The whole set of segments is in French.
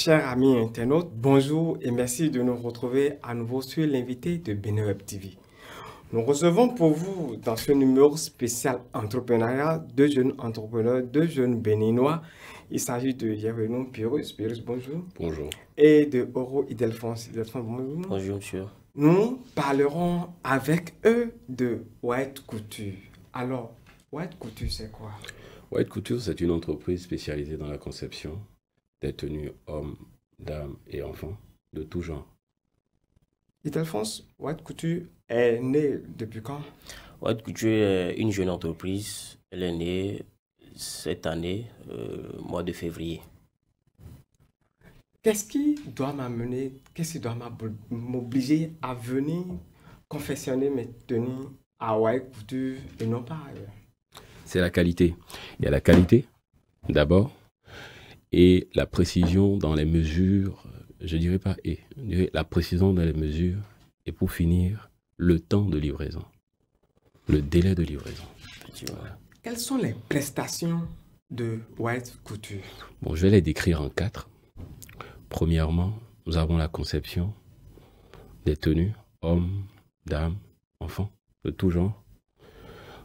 Chers amis internautes, bonjour et merci de nous retrouver à nouveau sur l'invité de Beneweb TV. Nous recevons pour vous dans ce numéro spécial entrepreneuriat deux jeunes entrepreneurs, deux jeunes béninois. Il s'agit de Yervenou Pyrrhus. Pyrrhus, bonjour. Bonjour. Et de Oro Idelphonse. Idelphonse, bonjour. Bonjour, monsieur. Nous parlerons avec eux de White Couture. Alors, White Couture, c'est quoi? White Couture, c'est une entreprise spécialisée dans la conception des tenues hommes, dames et enfants de tout genre. Idelphonse, White Couture est né depuis quand? White Couture est une jeune entreprise. Elle est née cette année, mois de février. Qu'est-ce qui doit m'obliger à venir confectionner mes tenues à White Couture et non pas ailleurs? C'est la qualité. Il y a la qualité, d'abord, et la précision dans les mesures, je dirais pas et, je dirais la précision dans les mesures, et pour finir, le temps de livraison, le délai de livraison. Voilà. Quelles sont les prestations de White Couture? Bon, je vais les décrire en 4. Premièrement, nous avons la conception des tenues, hommes, dames, enfants, de tout genre.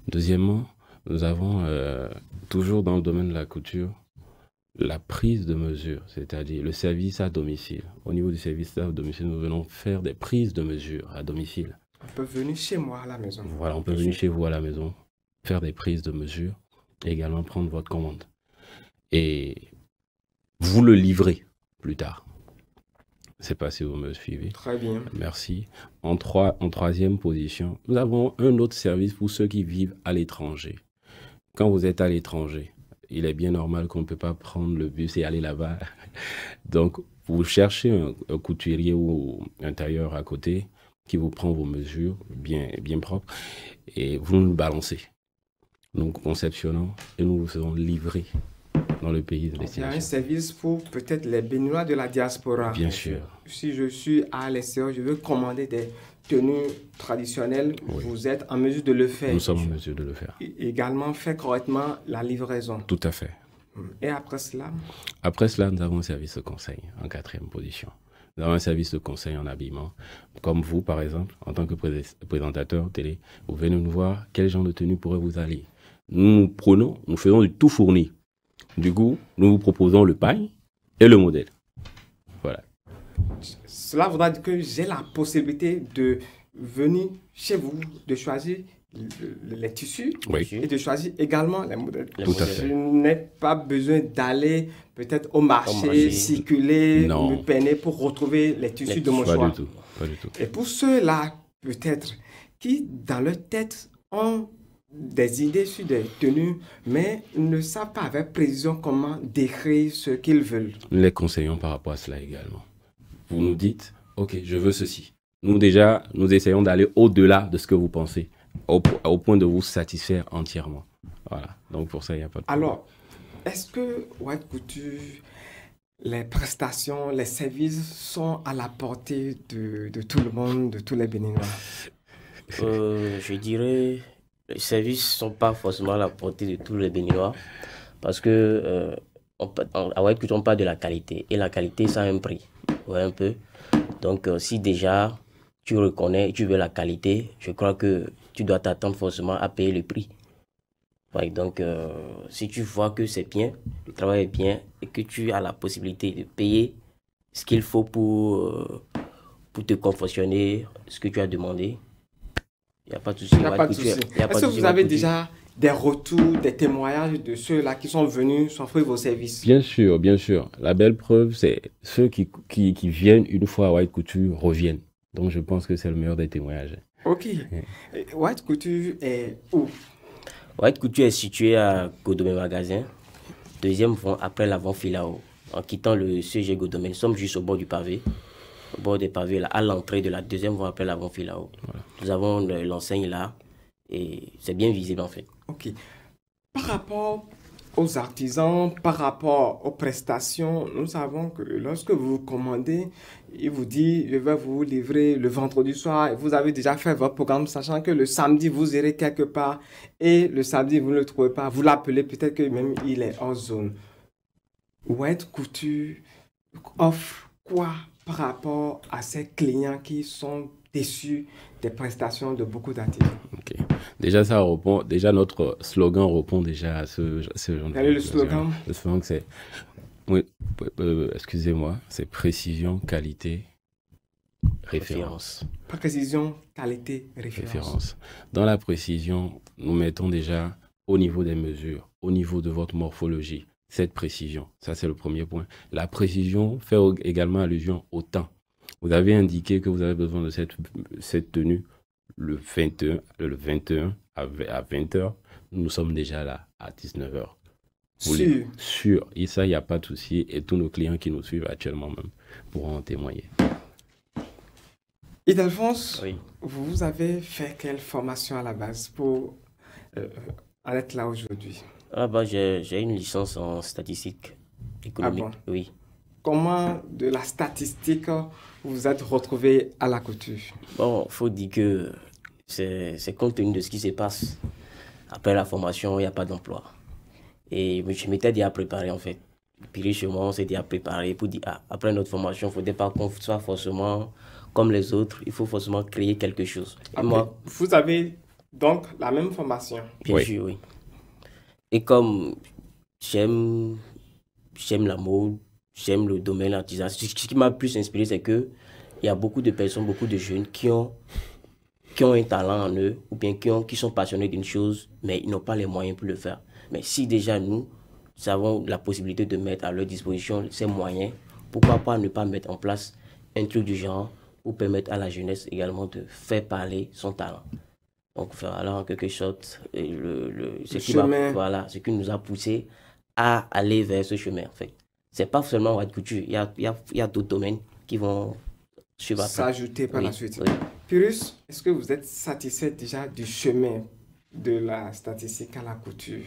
Deuxièmement, nous avons, toujours dans le domaine de la couture, la prise de mesure, c'est-à-dire le service à domicile. Au niveau du service à domicile, nous venons faire des prises de mesure à domicile. On peut venir chez moi à la maison. Voilà, on peut venir chez vous à la maison, faire des prises de mesure et également prendre votre commande. Et vous le livrez plus tard. C'est pas si vous me suivez. Très bien. Merci. En troisième position, nous avons un autre service pour ceux qui vivent à l'étranger. Quand vous êtes à l'étranger, il est bien normal qu'on ne peut pas prendre le bus et aller là-bas. Donc, vous cherchez un couturier ou un tailleur à côté qui vous prend vos mesures bien propres et vous nous balancez. Nous conceptionnons et nous vous faisons livrer dans le pays de destination. Il y a un service pour peut-être les Béninois de la diaspora. Bien sûr. Si je suis à l'extérieur, je veux commander des tenues traditionnelles, Oui. Vous êtes en mesure de le faire. Nous sommes en mesure de le faire. Également, faire correctement la livraison. Tout à fait. Et après cela? Après cela, nous avons un service de conseil en 4e position. Nous avons un service de conseil en habillement. Comme vous, par exemple, en tant que présentateur télé, vous venez nous voir quel genre de tenue pourrait vous aller. Nous faisons du tout fourni. Du coup, nous vous proposons le pagne et le modèle. Voilà. Cela voudra dire que j'ai la possibilité de venir chez vous, de choisir les tissus Oui. et de choisir également les modèles. Tout à fait. Je n'ai pas besoin d'aller peut-être au marché, circuler, Non. me peiner pour retrouver les tissus de mon Pas choix. du tout. Pas du tout. Et pour ceux-là, peut-être, qui dans leur tête ont des idées sur des tenues, mais ne savent pas avec précision comment décrire ce qu'ils veulent. Nous les conseillons par rapport à cela également. Vous nous dites, OK, je veux ceci. Nous déjà, nous essayons d'aller au-delà de ce que vous pensez, au point de vous satisfaire entièrement. Voilà. Donc pour ça, il n'y a pas de problème. Alors, est-ce que White Couture, les prestations, les services sont à la portée de tout le monde, de tous les Béninois? Je dirais, les services ne sont pas forcément à la portée de tous les Béninois parce que à White Couture, on parle de la qualité. Et la qualité, ça a un prix. Ouais, un peu. Donc, si déjà tu reconnais et tu veux la qualité, je crois que tu dois t'attendre forcément à payer le prix. Ouais, donc, si tu vois que c'est bien, le travail est bien et que tu as la possibilité de payer ce qu'il faut pour te confectionner ce que tu as demandé, il n'y a pas de souci. Il n'y a pas de souci. Est-ce que vous avez déjà des retours, des témoignages de ceux-là qui sont venus s'offrir vos services? Bien sûr, bien sûr. La belle preuve, c'est ceux qui viennent une fois à White Couture reviennent. Donc, je pense que c'est le meilleur des témoignages. Ok. White Couture est où? White Couture est situé à Godomé Magasin, deuxième vent après l'avant Filao. En quittant le CG Godomé, nous sommes juste au bord du pavé. Au bord des pavés, là, à l'entrée de la deuxième voie après l'avant Filao. Voilà. Nous avons l'enseigne là et c'est bien visible en fait. Ok. Par rapport aux artisans, par rapport aux prestations, nous savons que lorsque vous commandez, il vous dit je vais vous livrer le vendredi soir et vous avez déjà fait votre programme sachant que le samedi vous irez quelque part et le samedi vous ne le trouvez pas, vous l'appelez peut-être que même il est hors zone. White Couture offre quoi par rapport à ces clients qui sont déçus des prestations de beaucoup d'artisans? Ok. Déjà, déjà notre slogan répond déjà à ce genre de Quel est le slogan? Le slogan, c'est, oui, excusez-moi, c'est précision, qualité, référence. Précision, qualité, référence. Dans la précision, nous mettons déjà au niveau des mesures, au niveau de votre morphologie, cette précision. Ça, c'est le premier point. La précision fait également allusion au temps. Vous avez indiqué que vous avez besoin de cette tenue le 21 à 20h. Nous sommes déjà là à 19h. Sûr. Et ça, il n'y a pas de souci. Et tous nos clients qui nous suivent actuellement même pourront en témoigner. Ildefonse, Oui. vous avez fait quelle formation à la base pour en être là aujourd'hui? J'ai une licence en statistique économique. Ah bon? Oui. Comment de la statistique vous vous êtes retrouvé à la couture? Bon, il faut dire que c'est compte tenu de ce qui se passe. Après la formation, il n'y a pas d'emploi. Et je m'étais déjà préparé en fait. Puis chez moi, on s'est déjà préparé pour dire, après notre formation, il ne faudrait pas qu'on soit forcément comme les autres. Il faut forcément créer quelque chose. Et moi, vous avez donc la même formation? Bien sûr, oui. Et comme j'aime la mode, j'aime le domaine artisanal, ce qui m'a plus inspiré, c'est que il y a beaucoup de personnes, beaucoup de jeunes qui ont un talent en eux, ou bien qui sont passionnés d'une chose, mais ils n'ont pas les moyens pour le faire. Mais si déjà nous avons la possibilité de mettre à leur disposition ces moyens, pourquoi pas ne pas mettre en place un truc du genre pour permettre à la jeunesse également de faire parler son talent. Donc voilà, en quelque sorte, ce qui nous a poussé à aller vers ce chemin en fait. C'est pas seulement haute couture, il y a d'autres domaines qui vont s'ajouter par la suite. Oui. Pyrrhus, est-ce que vous êtes satisfait déjà du chemin de la statistique à la couture?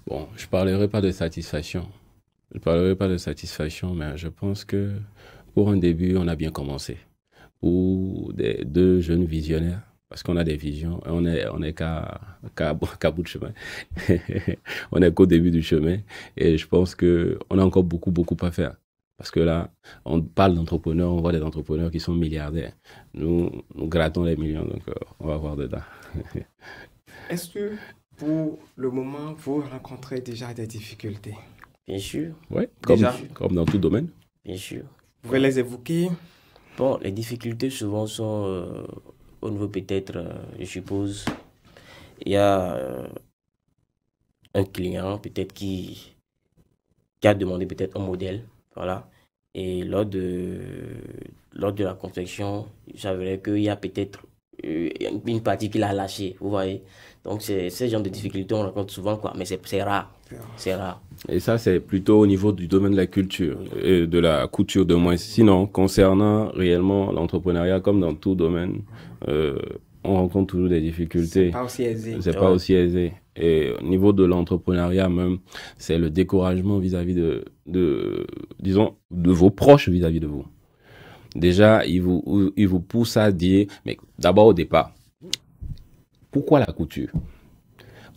Bon, je ne parlerai pas de satisfaction. Mais je pense que pour un début, on a bien commencé. Pour deux jeunes visionnaires, parce qu'on a des visions, on est qu'à bout de chemin. On est qu'au début du chemin. Et je pense qu'on a encore beaucoup à faire. Parce que là, on parle d'entrepreneurs, on voit des entrepreneurs qui sont milliardaires. Nous grattons les millions, donc on va voir dedans. Est-ce que pour le moment, vous rencontrez déjà des difficultés? Bien sûr. Oui, comme dans tout domaine. Bien sûr. Vous pouvez les évoquer? Bon, les difficultés souvent sont au niveau peut-être, je suppose, il y a un client peut-être qui a demandé peut-être un modèle, voilà. Et lors de la confection, il s'avérait qu'il y a peut-être une partie qu'il a lâchée, vous voyez. Donc, c'est ce genre de difficultés, on rencontre souvent, quoi. Mais c'est rare. C'est rare. Et ça, c'est plutôt au niveau du domaine de la culture, et de la couture de moins. Sinon, concernant réellement l'entrepreneuriat, comme dans tout domaine, on rencontre toujours des difficultés. C'est pas aussi aisé. C'est pas aussi aisé. Et au niveau de l'entrepreneuriat même, c'est le découragement vis-à-vis disons, de vos proches vis-à-vis de vous. Déjà, ils vous poussent à dire, mais d'abord au départ, pourquoi la couture?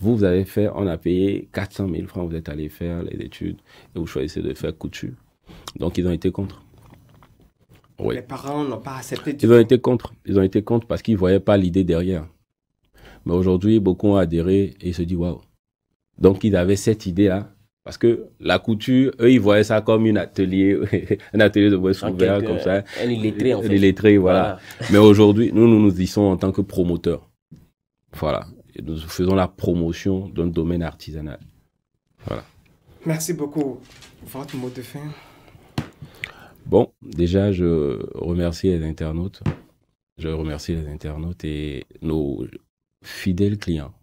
Vous avez fait, on a payé 400 000 francs, vous êtes allé faire les études et vous choisissez de faire couture. Donc, ils ont été contre. Oui. Les parents n'ont pas accepté. Ils ont été contre. Ils ont été contre parce qu'ils ne voyaient pas l'idée derrière. Mais aujourd'hui, beaucoup ont adhéré et ils se disent waouh. Donc, ils avaient cette idée-là. Parce que la couture, eux, ils voyaient ça comme un atelier de bois ouvert, comme ça. Un illettré, en fait. Illettré, voilà. Mais aujourd'hui, nous y sommes en tant que promoteurs. Voilà. Et nous faisons la promotion d'un domaine artisanal. Voilà. Merci beaucoup. Votre mot de fin? Bon, déjà, je remercie les internautes. Je remercie les internautes et nos fidèles clients.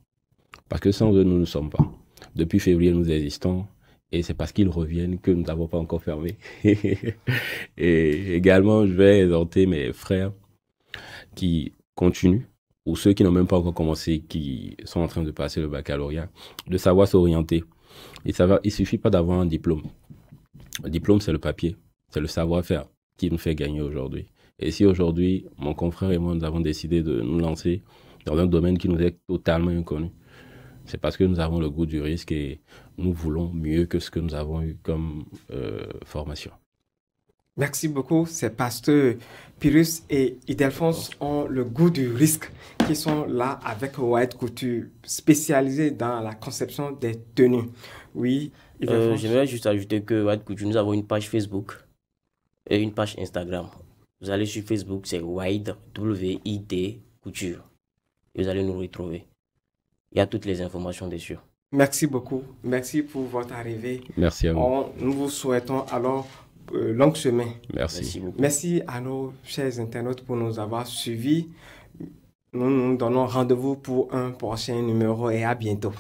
Parce que sans eux, nous ne sommes pas. Depuis février, nous existons. Et c'est parce qu'ils reviennent que nous n'avons pas encore fermé. Et également, je vais exhorter mes frères qui continuent, ou ceux qui n'ont même pas encore commencé, qui sont en train de passer le baccalauréat, de savoir s'orienter. Il ne suffit pas d'avoir un diplôme. Le diplôme, c'est le papier. C'est le savoir-faire qui nous fait gagner aujourd'hui. Et si aujourd'hui, mon confrère et moi, nous avons décidé de nous lancer dans un domaine qui nous est totalement inconnu, c'est parce que nous avons le goût du risque et nous voulons mieux que ce que nous avons eu comme formation. Merci beaucoup. Ces pasteurs Pyrrhus et Ildefonse ont le goût du risque qui sont là avec White Couture, spécialisés dans la conception des tenues. Oui, Ildefonse. J'aimerais juste ajouter que White Couture, nous avons une page Facebook et une page Instagram. Vous allez sur Facebook, c'est White, W-I-D, Couture. Et vous allez nous retrouver. Il y a toutes les informations dessus. Merci beaucoup. Merci pour votre arrivée. Merci à vous. Nous vous souhaitons alors longue chemin. Merci. beaucoup. Merci à nos chers internautes pour nous avoir suivis. Nous nous donnons rendez-vous pour un prochain numéro et à bientôt.